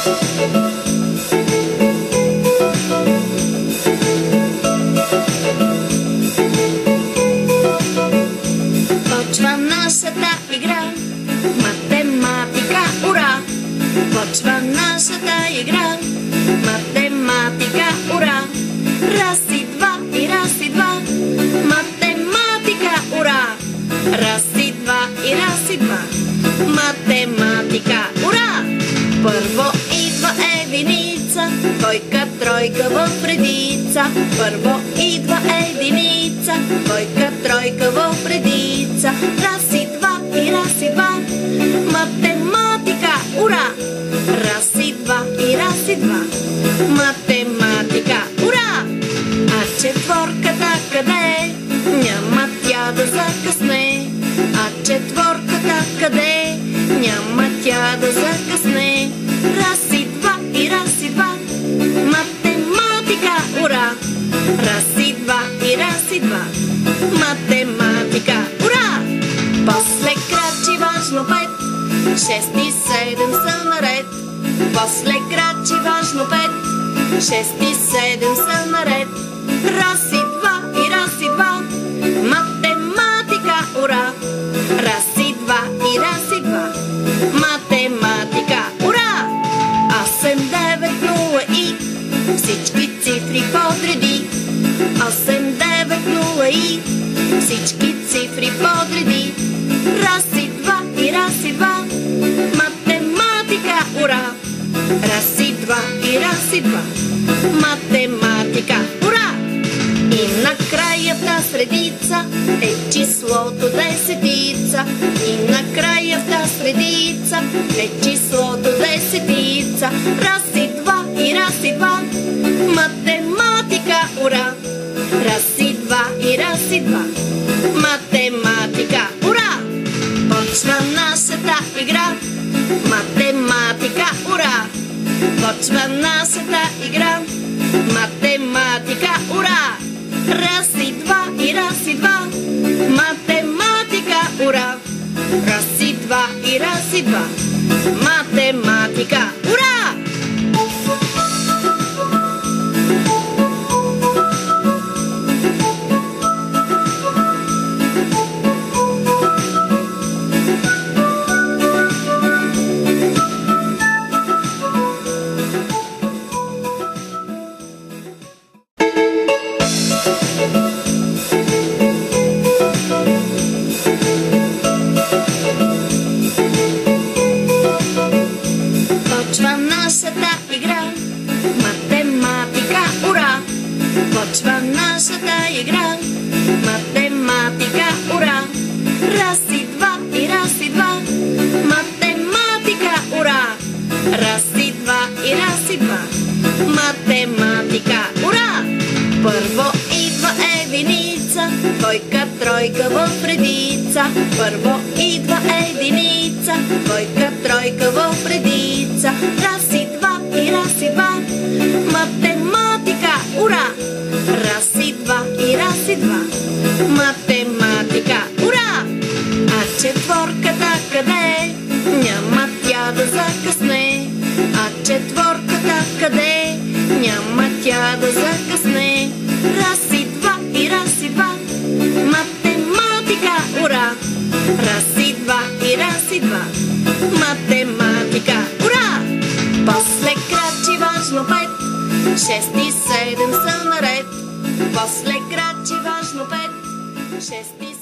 Почва нашата игра, математика, ура! Почва нашата игра, математика, ура! Раз и два, математика, ура! Раз и два, математика, ура! Първо идва единица, двойка, тройка в редица. Първо идва единица, двойка, тройка в редица. Раз и два, математика, ура! Раз и два, математика, ура! А четворката къде? Няма тя да закъсне. А четворката къде? Няма тя да закъсне. Раз и два, математика, ура! Раз и два, математика, ура! После крачи важно 5, 6 и 7 са наред. После крачи важно 5, 6 и 7 са наред. Раз и два, математика, ура! Раз и два, математика, ура! 8, 9, 0 и всички цифри подреди. 8, 9, 0 и всички цифри подреди. Раз и два, математика, ура! Раз и два, математика, ура! И накрая в тази средица е числото десетица. И накрая в тази средица е числото десетица. Раз и два, математика, ура! Раз и два, математика, ура! Почва нашата игра, математика, ура! Почва нашата игра, математика, ура! Раз и два, математика, ура! Раз и два, математика, ура! Почва нашата игра, математика, ура! Почва нашата игра, математика, ура! Раз и два, математика, ура! Раз и два, математика, ура! Първо идва единица, двойка, тройка в редица. Първо идва единица, двойка, тройка в редица. Раз и два, математика, ура! Раз и два, математика, ура! А четворката къде? Няма тя да закъсне. А четворката къде? Няма тя да закъсне. Раз и два, математика, ура! Раз и два, математика, ура! После крачи важно 5, 6 и 7 са наред. После крачи важно 5, 6 и